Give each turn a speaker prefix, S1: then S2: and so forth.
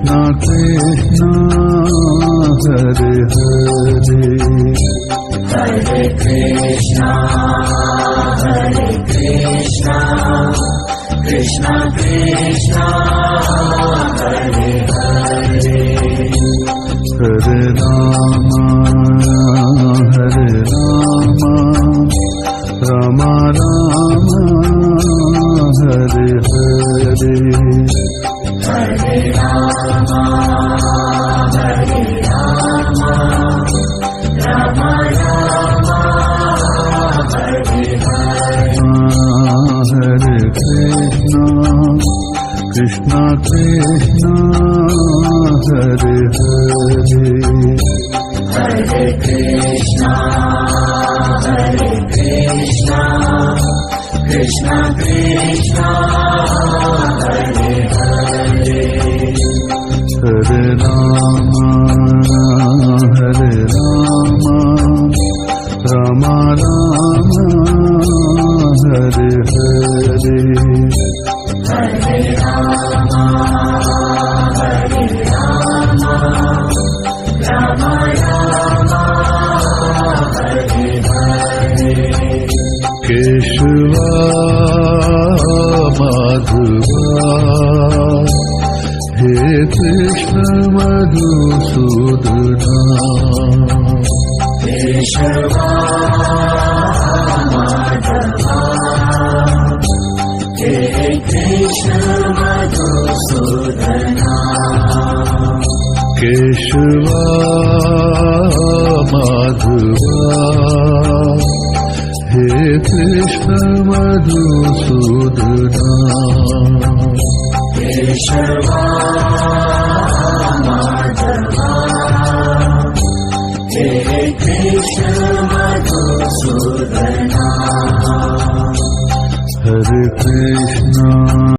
S1: Krishna Krishna Hare Hare
S2: Hare Krishna Krishna Krishna Hare Hare
S1: Hare Rama Rama Rama Hare Hare
S2: Hare Rama Rama Rama Hare Hare
S1: Hare Krishna Krishna Krishna Hare Hare
S2: Hare Krishna Krishna Krishna Hare Hare
S1: Hare Rama Rama Rama Hare Hare
S2: Hare Rama Rama Rama Hare Hare
S1: Keshava Madhava He Krishna Madhusudana
S2: Keshava Madhava He Krishna Madhusudana
S1: Keshava Madhava He Krishna Madhusudana
S2: Keshava Madhava He Krishna Madhusudana